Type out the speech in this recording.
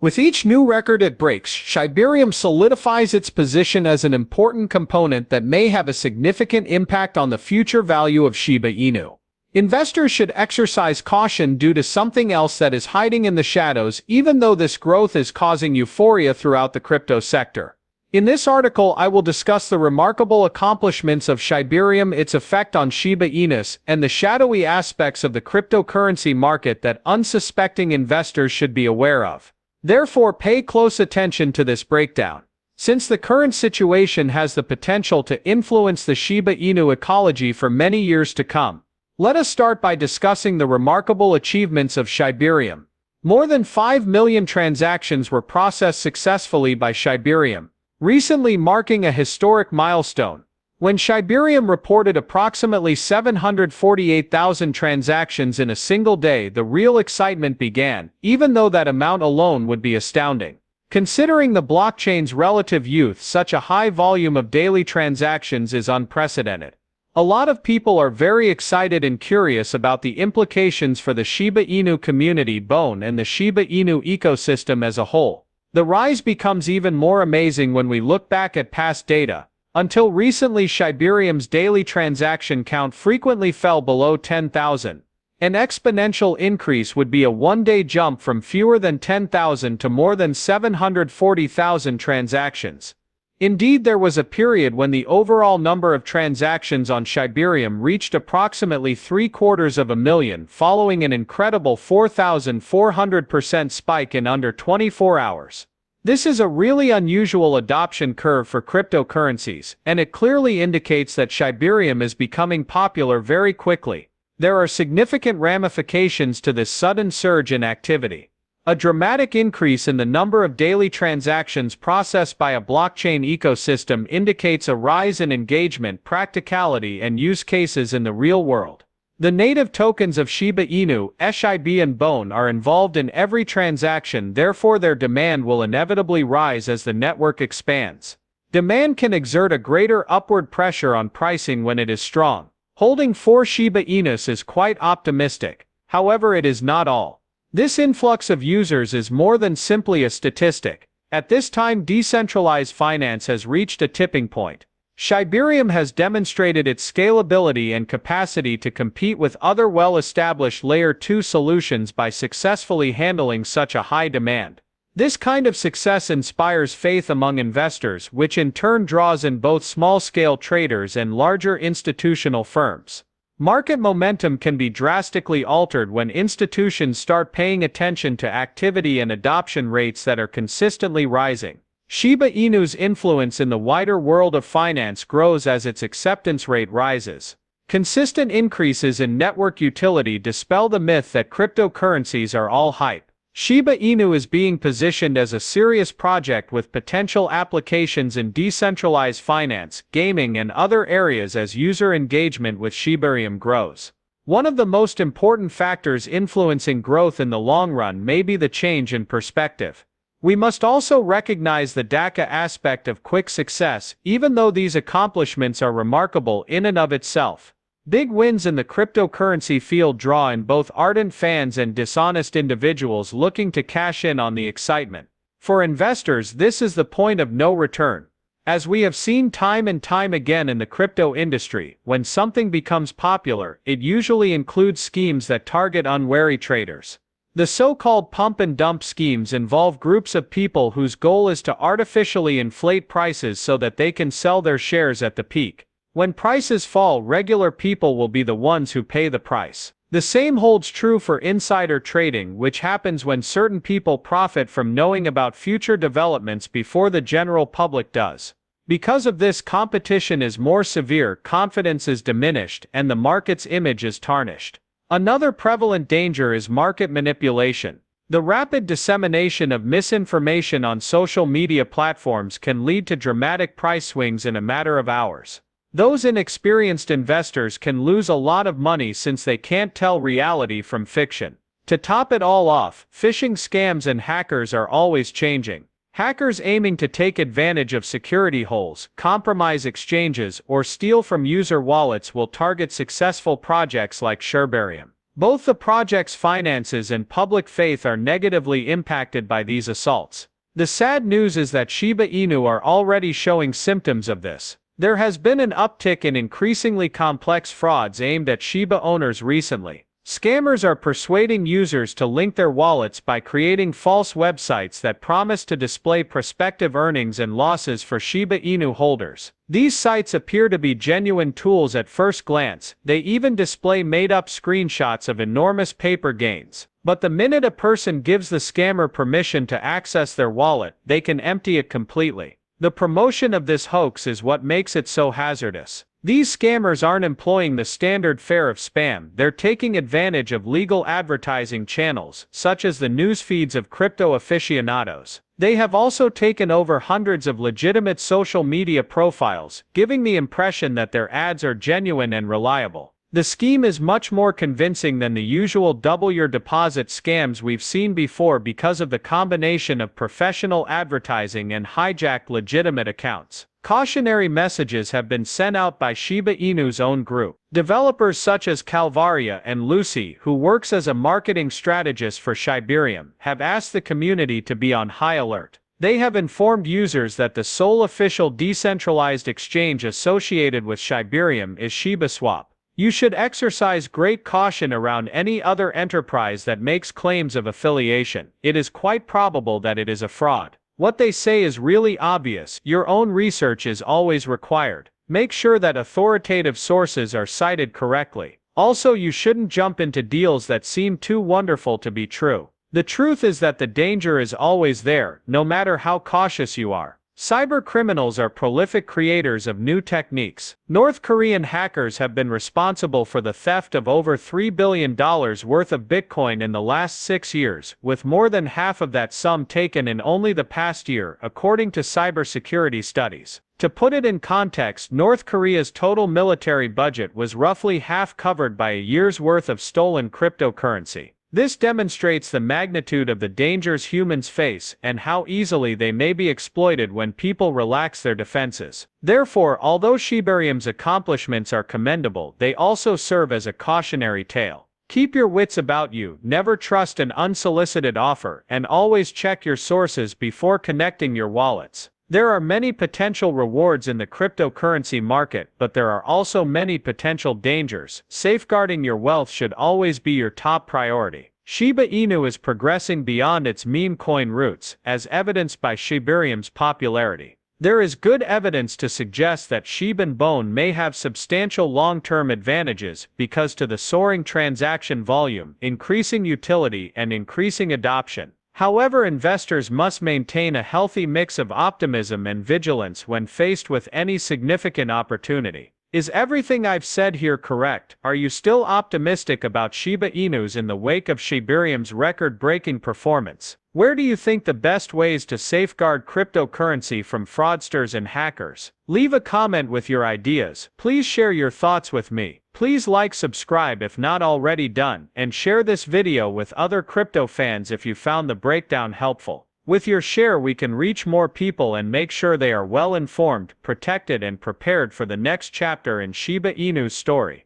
With each new record it breaks, SHIB solidifies its position as an important component that may have a significant impact on the future value of Shiba Inu. Investors should exercise caution due to something else that is hiding in the shadows, even though this growth is causing euphoria throughout the crypto sector. In this article, I will discuss the remarkable accomplishments of SHIB, its effect on Shiba Inu, and the shadowy aspects of the cryptocurrency market that unsuspecting investors should be aware of. Therefore, pay close attention to this breakdown, since the current situation has the potential to influence the Shiba Inu ecology for many years to come. Let us start by discussing the remarkable achievements of SHIB. More than 5 million transactions were processed successfully by SHIB, recently marking a historic milestone. When SHIB reported approximately 748,000 transactions in a single day, the real excitement began, even though that amount alone would be astounding. Considering the blockchain's relative youth, such a high volume of daily transactions is unprecedented. A lot of people are very excited and curious about the implications for the Shiba Inu community and the Shiba Inu ecosystem as a whole. The rise becomes even more amazing when we look back at past data. Until recently, SHIB's daily transaction count frequently fell below 10,000. An exponential increase would be a one-day jump from fewer than 10,000 to more than 740,000 transactions. Indeed, there was a period when the overall number of transactions on SHIB reached approximately 750,000, following an incredible 4,400% spike in under 24 hours. This is a really unusual adoption curve for cryptocurrencies, and it clearly indicates that SHIB is becoming popular very quickly. There are significant ramifications to this sudden surge in activity. A dramatic increase in the number of daily transactions processed by a blockchain ecosystem indicates a rise in engagement, practicality, and use cases in the real world. The native tokens of Shiba Inu, SHIB and BONE are involved in every transaction, therefore their demand will inevitably rise as the network expands. Demand can exert a greater upward pressure on pricing when it is strong. Holding 4 Shiba Inus is quite optimistic, however it is not all. This influx of users is more than simply a statistic. At this time, decentralized finance has reached a tipping point. SHIB has demonstrated its scalability and capacity to compete with other well-established Layer 2 solutions by successfully handling such a high demand. This kind of success inspires faith among investors, which in turn draws in both small-scale traders and larger institutional firms. Market momentum can be drastically altered when institutions start paying attention to activity and adoption rates that are consistently rising. Shiba Inu's influence in the wider world of finance grows as its acceptance rate rises. Consistent increases in network utility dispel the myth that cryptocurrencies are all hype. Shiba Inu is being positioned as a serious project with potential applications in decentralized finance, gaming, and other areas as user engagement with Shiba grows. One of the most important factors influencing growth in the long run may be the change in perspective. We must also recognize the DACA aspect of quick success, even though these accomplishments are remarkable in and of itself. Big wins in the cryptocurrency field draw in both ardent fans and dishonest individuals looking to cash in on the excitement. For investors, this is the point of no return. As we have seen time and time again in the crypto industry, when something becomes popular, it usually includes schemes that target unwary traders. The so-called pump and dump schemes involve groups of people whose goal is to artificially inflate prices so that they can sell their shares at the peak. When prices fall, regular people will be the ones who pay the price. The same holds true for insider trading, which happens when certain people profit from knowing about future developments before the general public does. Because of this, competition is more severe, confidence is diminished, and the market's image is tarnished. Another prevalent danger is market manipulation. The rapid dissemination of misinformation on social media platforms can lead to dramatic price swings in a matter of hours. Those inexperienced investors can lose a lot of money since they can't tell reality from fiction. To top it all off, phishing scams and hackers are always changing. Hackers aiming to take advantage of security holes, compromise exchanges, or steal from user wallets will target successful projects like SHIB. Both the project's finances and public faith are negatively impacted by these assaults. The sad news is that Shiba Inu are already showing symptoms of this. There has been an uptick in increasingly complex frauds aimed at Shiba owners recently. Scammers are persuading users to link their wallets by creating false websites that promise to display prospective earnings and losses for Shiba Inu holders. These sites appear to be genuine tools at first glance. They even display made-up screenshots of enormous paper gains. But the minute a person gives the scammer permission to access their wallet, they can empty it completely. The promotion of this hoax is what makes it so hazardous. These scammers aren't employing the standard fare of spam, they're taking advantage of legal advertising channels, such as the news feeds of crypto aficionados. They have also taken over hundreds of legitimate social media profiles, giving the impression that their ads are genuine and reliable. The scheme is much more convincing than the usual double your deposit scams we've seen before because of the combination of professional advertising and hijacked legitimate accounts. Cautionary messages have been sent out by Shiba Inu's own group. Developers such as Calvaria and Lucy, who works as a marketing strategist for Shibarium, have asked the community to be on high alert. They have informed users that the sole official decentralized exchange associated with Shibarium is ShibaSwap. You should exercise great caution around any other enterprise that makes claims of affiliation. It is quite probable that it is a fraud. What they say is really obvious. Your own research is always required. Make sure that authoritative sources are cited correctly. Also, you shouldn't jump into deals that seem too wonderful to be true. The truth is that the danger is always there, no matter how cautious you are. Cyber criminals are prolific creators of new techniques. North Korean hackers have been responsible for the theft of over $3 billion worth of Bitcoin in the last 6 years, with more than half of that sum taken in only the past year, according to cybersecurity studies. To put it in context, North Korea's total military budget was roughly half covered by a year's worth of stolen cryptocurrency. This demonstrates the magnitude of the dangers humans face and how easily they may be exploited when people relax their defenses. Therefore, although Shibarium's accomplishments are commendable, they also serve as a cautionary tale. Keep your wits about you, never trust an unsolicited offer, and always check your sources before connecting your wallets. There are many potential rewards in the cryptocurrency market, but there are also many potential dangers. Safeguarding your wealth should always be your top priority. Shiba Inu is progressing beyond its meme coin roots, as evidenced by Shibarium's popularity. There is good evidence to suggest that SHIB Bone may have substantial long-term advantages because to the soaring transaction volume, increasing utility, and increasing adoption. However, investors must maintain a healthy mix of optimism and vigilance when faced with any significant opportunity. Is everything I've said here correct? Are you still optimistic about Shiba Inus in the wake of Shibarium's record-breaking performance? Where do you think the best ways to safeguard cryptocurrency from fraudsters and hackers? Leave a comment with your ideas. Please share your thoughts with me. Please like, subscribe if not already done, and share this video with other crypto fans if you found the breakdown helpful. With your share we can reach more people and make sure they are well informed, protected and prepared for the next chapter in Shiba Inu's story.